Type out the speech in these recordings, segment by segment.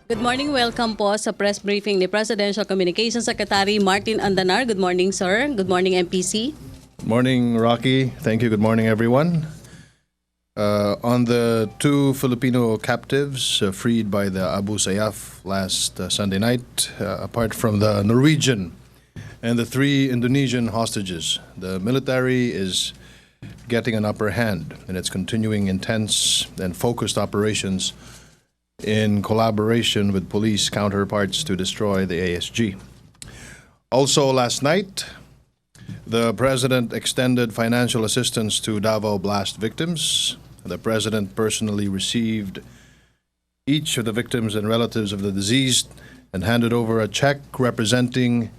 Good morning. Welcome po sa press briefing ni Presidential Communications Secretary Martin Andanar. Good morning, sir. Good morning, MPC. Morning, Rocky. Thank you. Good morning, everyone. On the two Filipino captives freed by the Abu Sayyaf last Sunday night, apart from the Norwegian and the three Indonesian hostages, the military is getting an upper hand in its continuing intense and focused operations in collaboration with police counterparts to destroy the ASG. Also last night, the President extended financial assistance to Davao blast victims. The President personally received each of the victims and relatives of the deceased and handed over a check representing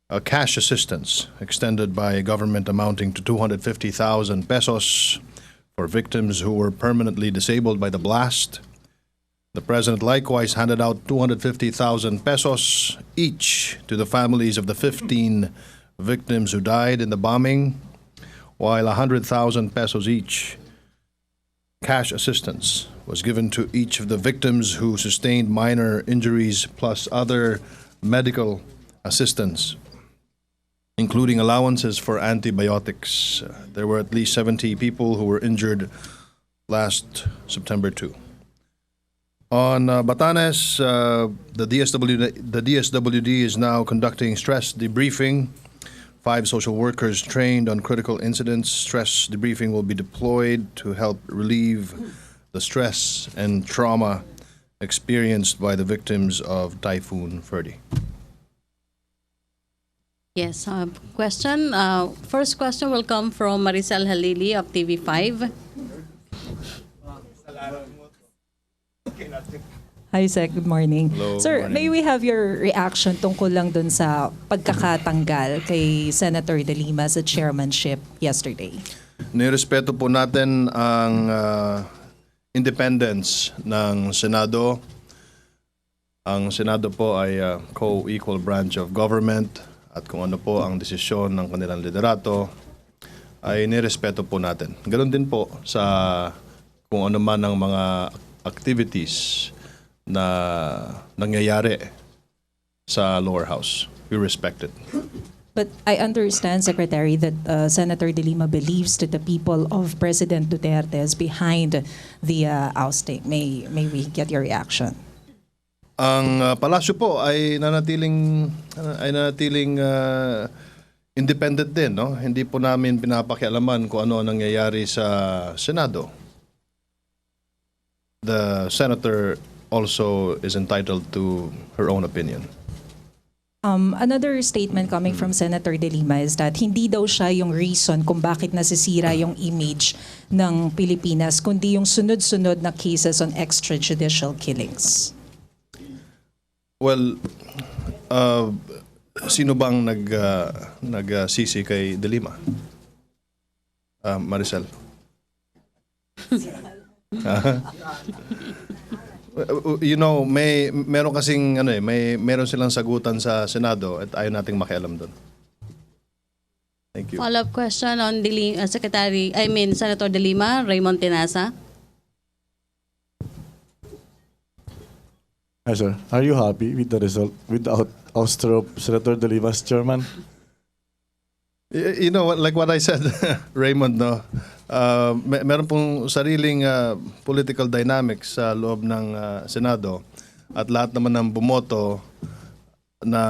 a cash assistance extended by a government amounting to 250,000 pesos for victims who were permanently disabled by the blast. The President likewise handed out 250,000 pesos each to the families of the 15 victims who died in the bombing, while 100,000 pesos each cash assistance was given to each of the victims who sustained minor injuries, plus other medical assistance, including allowances for antibiotics. There were at least 70 people who were injured last September 2. On Batanes, the DSWD is now conducting stress debriefing. 5 social workers trained on critical incidents. Stress debriefing will be deployed to help relieve the stress and trauma experienced by the victims of Typhoon Ferdy. Yes, question. First question will come from Maricel Halili of TV5. Hi, Sec. Good morning. Hello, Sir, good morning. may we have your reaction tungkol lang dun sa pagkakatanggal kay Senator De Lima sa chairmanship yesterday? Nirespeto po natin ang independence ng Senado. Ang Senado po ay co-equal branch of government at kung ano po ang desisyon ng kanilang liderato ay nirespeto po natin. Ganon din po sa kung ano man ang mga activities na nangyayari sa lower house. We respect it. But I understand, Secretary, that Senator De Lima believes that the people of President Duterte is behind the ousting. May we get your reaction? Ang palasyo po ay nanatiling independent din, no? Hindi po namin pinapakialaman kung ano ang nangyayari sa Senado. The senator also is entitled to her own opinion. Another statement coming from Senator De Lima is that hindi daw siya yung reason kung bakit nasisira yung image ng Pilipinas, kundi yung sunod-sunod na cases on extrajudicial killings. Well, sino bang nagsisi kay De Lima? Maricel? You know, meron kasing meron silang sagutan sa Senado at ayaw nating makialam doon. Thank you. Follow-up question on Senator De Lima, Raymond Tenasa. Hi, sir. Are you happy with the result without ouster of Senator De Lima as chairman? You know, like what I said, Raymond, no? Meron pong sariling political dynamics sa loob ng Senado at lahat naman ng bumoto na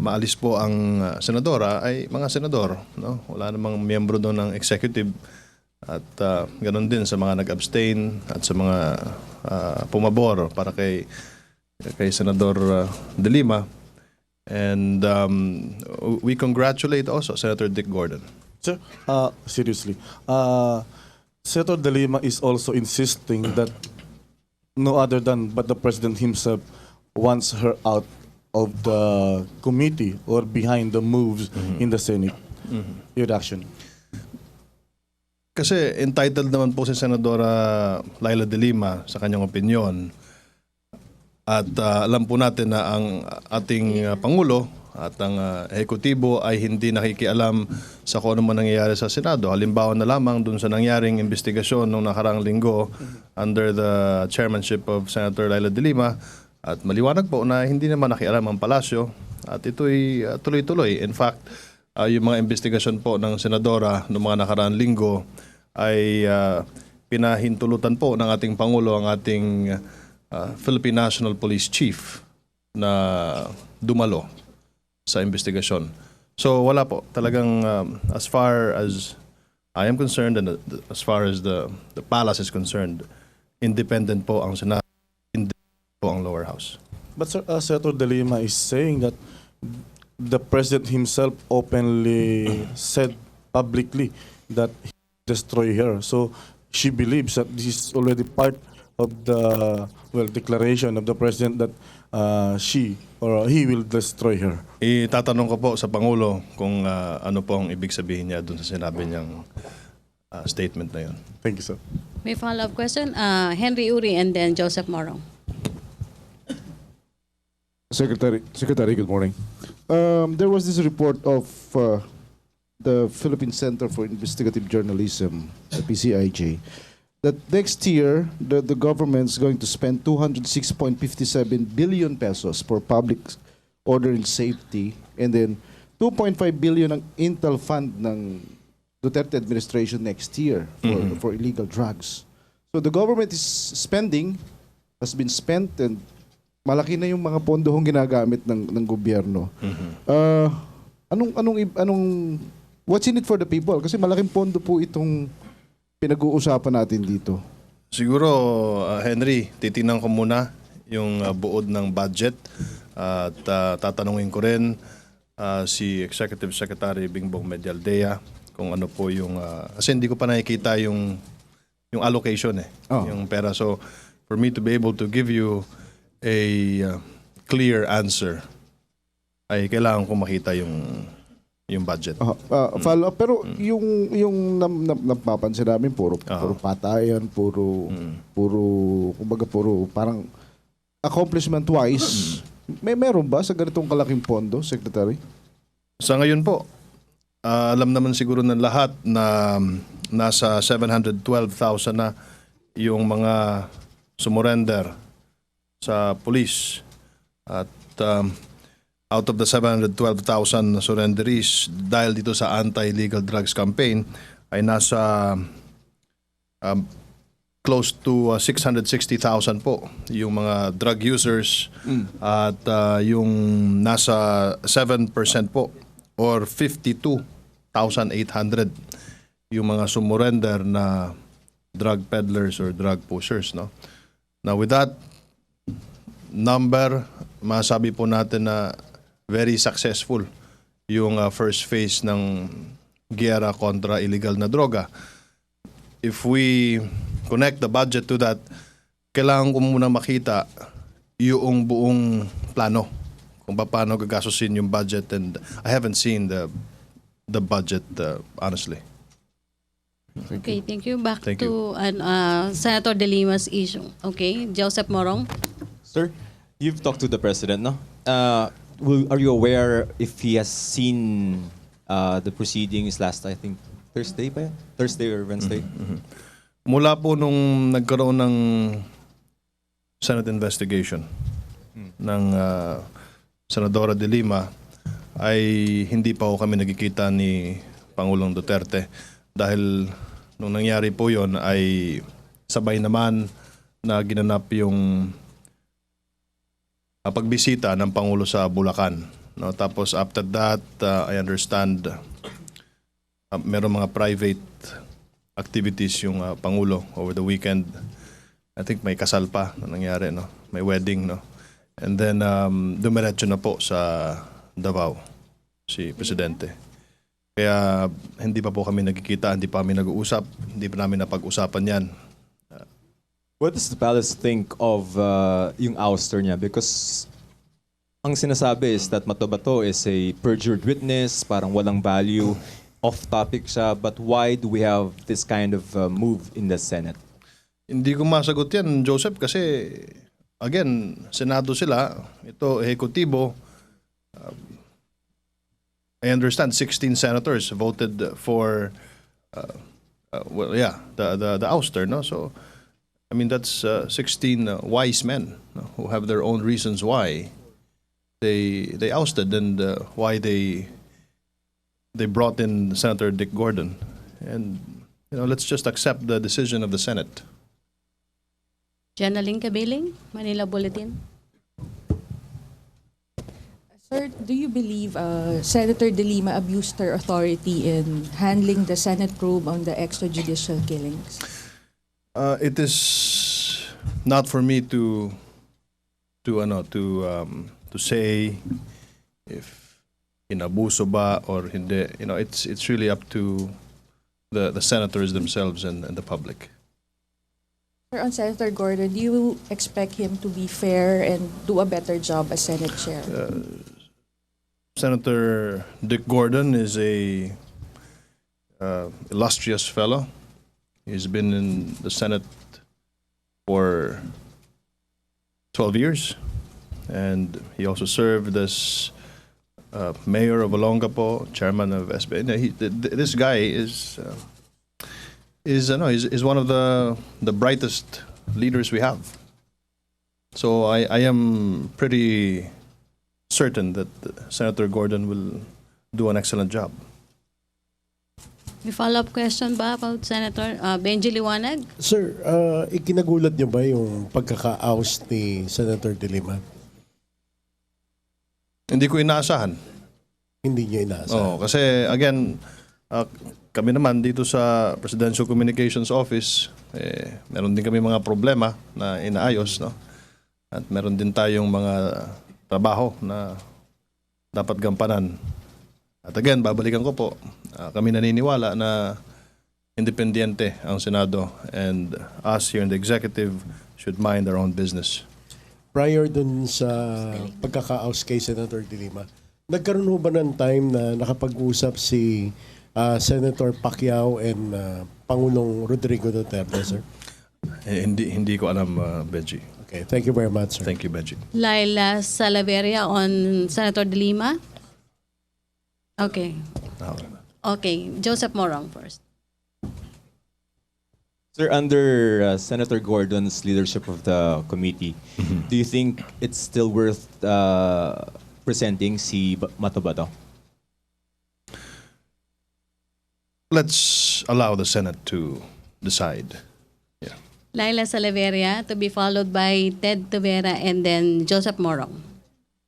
maalis po ang senadora ay mga senador, no? Wala namang miyembro doon ng executive at ganoon din sa mga nag-abstain at sa mga pumabor para kay Senador De Lima. And we congratulate also Senator Dick Gordon. Sir, seriously, Senator De Lima is also insisting that no other than but the president himself wants her out of the committee or behind the moves in the Senate. Your reaction? Kasi entitled naman po si Senadora Laila De Lima sa kanyang opinion. At alam po natin na ang ating Pangulo at ang ehekutibo ay hindi nakikialam sa kung ano man nangyayari sa Senado. Halimbawa na lamang dun sa nangyaring investigasyon noong nakaraang linggo under the chairmanship of Senator Laila De Lima At maliwanag po na hindi naman nakialam ang palasyo at ito'y tuloy-tuloy. In fact, yung mga investigasyon po ng senadora noong mga nakaraang linggo ay pinahintulutan po ng ating Pangulo ang ating Philippine National Police Chief na dumalo sa investigasyon. So wala po. Talagang as far as I am concerned and as far as the palace is concerned, independent po ang Senado, independent po ang lower house. But Sir, Senator De Lima is saying that the President himself openly said publicly that he destroy her. So she believes that this is already part of the declaration of the President that she or he will destroy her. Itatanong ko po sa Pangulo kung ano po ang ibig sabihin niya dun sa sinabi niyang statement na yun. Thank you, sir. May follow-up question? Henry Uri and then Joseph Morong. Secretary, good morning. There was this report of the Philippine Center for Investigative Journalism, the PCIJ, that next year the government's going to spend 206.57 billion pesos for public order and safety, and then 2.5 billion ang Intel fund ng Duterte administration next year for illegal drugs. So the government is has been spent, and malaki na yung mga pondo hong ginagamit ng gobyerno. What's in it for the people? Kasi malaking pondo po itong pinag-uusapan natin dito. Siguro, Henry, titingnan ko muna yung buod ng budget at tatanungin ko rin si Executive Secretary Bingbong Medialdea kung ano po yung... kasi hindi ko pa nakikita yung allocation yung pera. So, for me to be able to give you a clear answer, ay kailangan ko makita yung budget. Follow up, pero yung napapansin namin puro patayan, puro kumbaga puro parang accomplishment wise. Meron ba sa ganitong kalaking pondo, Secretary? Sa ngayon po, alam naman siguro ng lahat na nasa 712,000 na yung mga sumurrender sa police, at out of the 712,000 surrenderies dahil dito sa anti-illegal drugs campaign ay nasa close to 660,000 po yung mga drug users at yung nasa 7% po or 52,800 yung mga sumurrender na drug peddlers or drug pushers, no? Now with that number, masabi po natin na very successful yung first phase ng giyera kontra illegal na droga. If we connect the budget to that, kailangan ko muna makita yung buong plano kung paano gagastusin yung budget, and I haven't seen the budget honestly. Okay, thank you. Back Thank to Senator De Lima's issue. Okay, Joseph Morong. Sir, you've talked to the president, no? Are you aware if he has seen the proceedings last, I think, Thursday pa yan? Thursday or Wednesday? Mula po nung nagkaroon ng Senate investigation ng Senadora De Lima, ay hindi pa po kami nagkikita ni Pangulong Duterte dahil nung nangyari po yon ay sabay naman na ginanap yung pagbisita ng Pangulo sa Bulacan, no? Tapos after that, I understand meron mga private activities yung Pangulo over the weekend. I think may kasal pa na nangyari, no? May wedding, no? And then dumiretso na po sa Davao si Presidente. Kaya hindi pa po kami nagkikita, hindi pa kami nag-uusap, hindi pa namin napag-usapan yan. What does the palace think of yung ouster niya? Because ang sinasabi is that Matabato is a perjured witness, parang walang value, off-topic siya, but why do we have this kind of move in the Senate? Hindi ko masagot yan, Joseph, kasi again, Senado sila, ito, ehekutibo. I understand 16 senators voted for the ouster, no? So I mean, that's 16 wise men who have their own reasons why they ousted and why they brought in Senator Dick Gordon. And, let's just accept the decision of the Senate. Jenaline Cabiling, Manila Bulletin. Sir, do you believe Senator De Lima abused her authority in handling the Senate probe on the extrajudicial killings? It is not for me to say if inabuso ba or hindi. It's really up to the senators themselves and the public. Sir, on Senator Gordon, do you expect him to be fair and do a better job as Senate Chair? Senator Dick Gordon is a illustrious fellow. He's been in the Senate for 12 years, and he also served as mayor of Olongapo, chairman of SB. This guy is one of the brightest leaders we have. So I am pretty certain that Senator Gordon will do an excellent job. May follow-up question ba about Senator Benji Liwanag? Sir, ikinagulat niyo ba yung pagkaka-oust ni Senator De Lima? Hindi ko inaasahan. Hindi niyo inaasahan? Oo, kasi again, kami naman dito sa Presidential Communications Office, meron din kami mga problema na inaayos, no? At meron din tayong mga trabaho na dapat gampanan. At again, babalikan ko po, kami naniniwala na independiente ang Senado and us here in the executive should mind our own business. Prior dun sa pagkaka-oust kay Senator De Lima, nagkaroon ho ba ng time na nakapag-usap si Senator Pacquiao and Pangulong Rodrigo Duterte, sir? Hindi ko alam, Benji. Okay, thank you very much, sir. Thank you, Benji. Laila Salaveria on Senator De Lima. Okay. Okay, Joseph Morong first. Sir, under Senator Gordon's leadership of the committee, do you think it's still worth presenting si Matobato? Let's allow the Senate to decide. Yeah. Laila Salaveria to be followed by Ted Tavera and then Joseph Morong.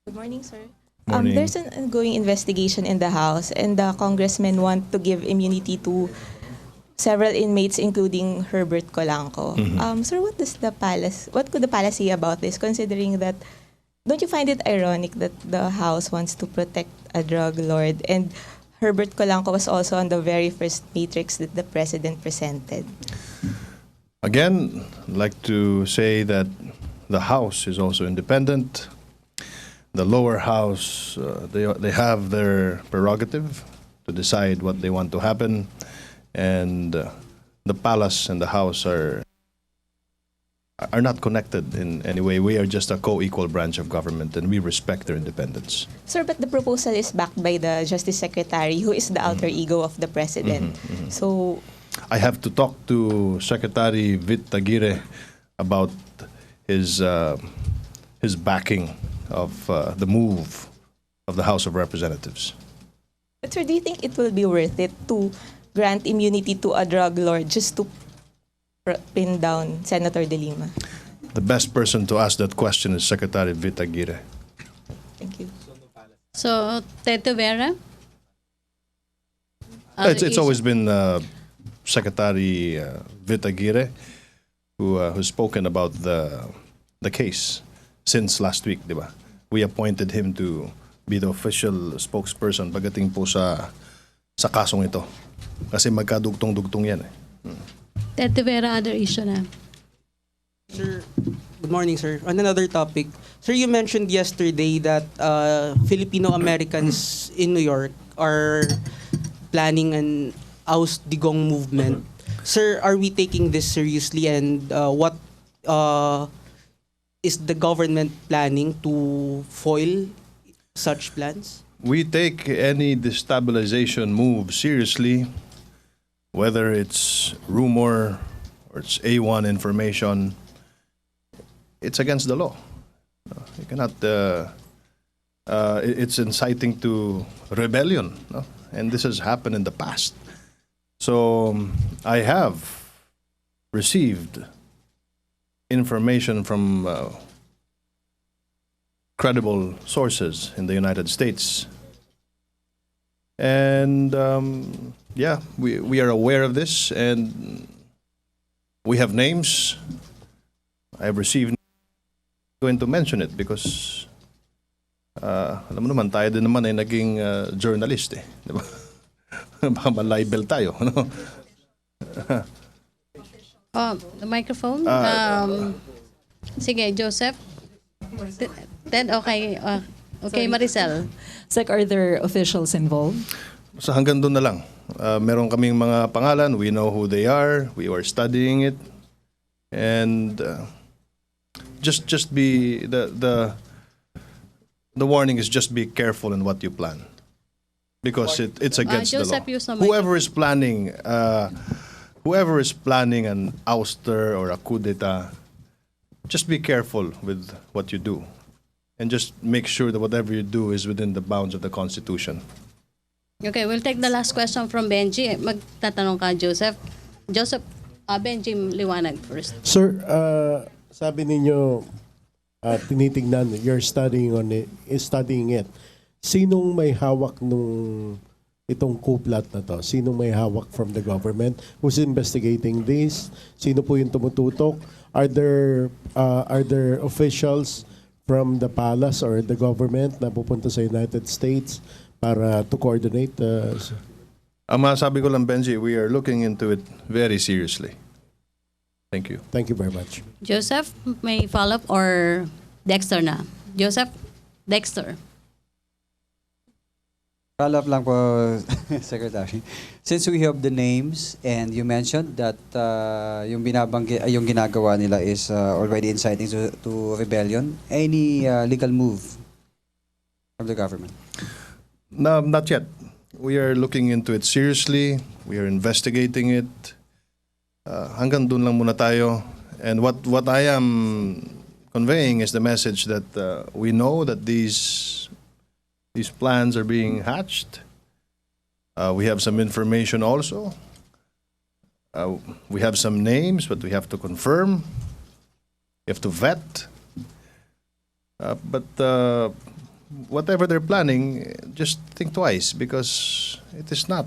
Good morning, sir. Morning. There's an ongoing investigation in the House, and the congressmen want to give immunity to several inmates, including Herbert Colanco. Sir, what could the palace say about this, considering that, don't you find it ironic that the House wants to protect a drug lord, and Herbert Colanco was also on the very first matrix that the president presented? Again, I'd like to say that the House is also independent. The lower house, they have their prerogative to decide what they want to happen, and the palace and the house are not connected in any way. We are just a co-equal branch of government, and we respect their independence. Sir, but the proposal is backed by the Justice Secretary, who is the alter ego of the president. So, I have to talk to Secretary Vit Aguirre about his backing of the move of the House of Representatives. but sir, do you think it will be worth it to grant immunity to a drug lord just to pin down Senator De Lima? The best person to ask that question is Secretary Vit Aguirre. Thank you. So, Ted Tavera? It's always been Secretary Vit Aguirre who's spoken about the case since last week, di ba? We appointed him to be the official spokesperson pagdating po sa kasong ito. Kasi magkadugtong-dugtong yan eh. Ted Tavera, other issue na. Sir, good morning, sir. On another topic, sir, you mentioned yesterday that Filipino Americans in New York are planning an oust Digong movement. Sir, are we taking this seriously, and what is the government planning to foil such plans? We take any destabilization move seriously, whether it's rumor or it's A1 information, it's against the law. You cannot. It's inciting to rebellion, no? And this has happened in the past. So I have received information from credible sources in the United States. And yeah, we are aware of this, and we have names. I have received. Going to mention it because alam mo naman tayo din naman ay naging journalist eh, di ba? Baka ma-libel tayo, no? The microphone. Sige, Joseph. Ted, okay. Okay, Maricel. Sec, are there officials involved? So hanggang doon na lang. Meron kaming mga pangalan, we know who they are, we are studying it, and just be the warning is just be careful in what you plan, because it's against the Joseph, law. use the mic. Whoever is planning an ouster or a coup d'etat, just be careful with what you do, and just make sure that whatever you do is within the bounds of the Constitution. Okay, we'll take the last question from Benji. Magtatanong ka, Joseph. Benji, liwanag first. Sir, sabi ninyo, tinitingnan, you're studying it. Sinong may hawak nung itong coup plot na to? Sinong may hawak from the government? Who's investigating this? Sino po yung tumututok? Are there officials from the palace or the government na pupunta sa United States para to coordinate? Ang masabi ko lang, Benji, we are looking into it very seriously. Thank you. Thank you very much. Joseph, may follow-up or Dexter na? Joseph, Dexter. Follow-up lang po, Secretary. Since we have the names and you mentioned that yung ginagawa nila is already inciting to rebellion, any legal move from the government? No, not yet. We are looking into it seriously. We are investigating it. Hanggang dun lang muna tayo. And what I am conveying is the message that we know that these plans are being hatched. We have some information also. We have some names, but we have to confirm. We have to vet. But whatever they're planning, just think twice, because it is not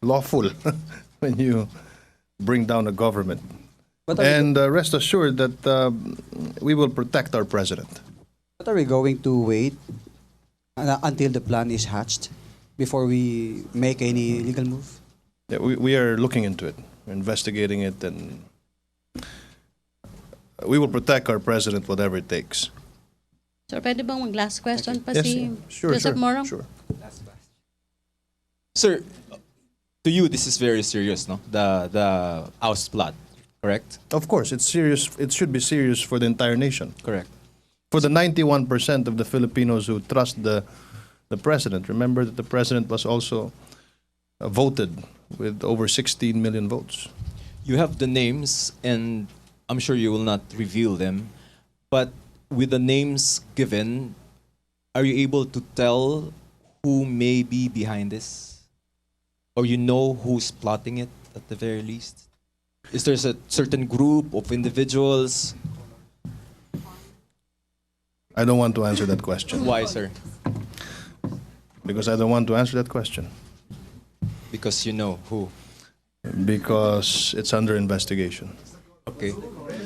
lawful when you bring down a government. And rest assured that we will protect our president. But are we going to wait until the plan is hatched before we make any legal move? Yeah, we are looking into it. We're investigating it, and we will protect our president whatever it takes. Sir, pwede bang mag-last question pa Yes, si sure, Joseph Morong? sure. Sir, to you, this is very serious, no? The oust plot, correct? Of course, it's serious. It should be serious for the entire nation. Correct. For the 91% of the Filipinos who trust the president. Remember that the president was also voted with over 16 million votes. You have the names, and I'm sure you will not reveal them, but with the names given, are you able to tell who may be behind this? Or you know who's plotting it at the very least? Is there a certain group of individuals? I don't want to answer that question. Why, sir? Because I don't want to answer that question. Because you know who. Because it's under investigation. Okay.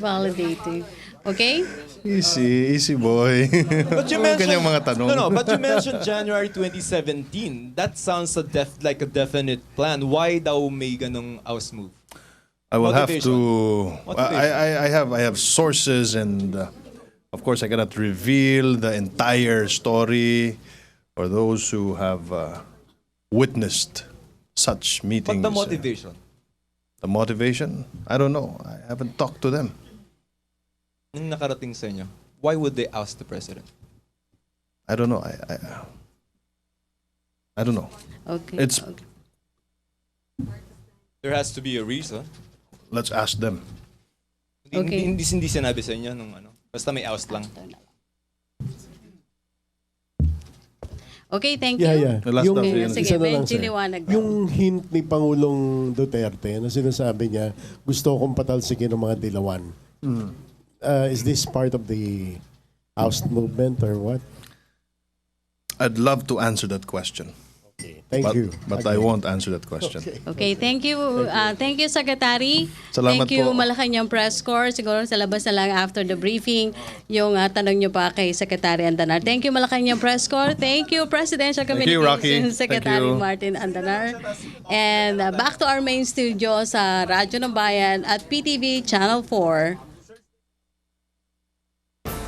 Validating. Okay? Easy boy. But you Kanyang mga tanong. No, but you mentioned January 2017. That sounds like a definite plan. Why daw may ganong oust move? I will have Motivation. to. Motivation. I have sources, and of course I cannot reveal the entire story for those who have witnessed such meetings. But the motivation? The motivation? I don't know. I haven't talked to them. Nung nakarating sa inyo, why would they oust the president? I don't know. I don't know. Okay. It's There has to be a reason. let's ask them. Okay. Hindi sinabi sa inyo nung ano. Basta may oust lang. Okay, thank you. Yeah. The last Yung, topic, Sige, isa na lang, Benji, sir. liwanag. Yung hint ni Pangulong Duterte na sinasabi niya, gusto kong patalsikin ng mga dilawan. Is this part of the oust movement or what? I'd love to answer that question. Thank you. But I won't answer that question. Okay, thank you. Thank you, Secretary. Salamat thank you, po. Malacanang Press Corps. Siguro sa labas na lang after the briefing, yung tanong nyo pa kay Secretary Andanar. Thank you, Malacanang Press Corps. Thank you, Presidential Thank you, Communications Rocky. Thank Secretary you. Martin Andanar. And back to our main studio sa Radyo ng Bayan at PTV Channel 4.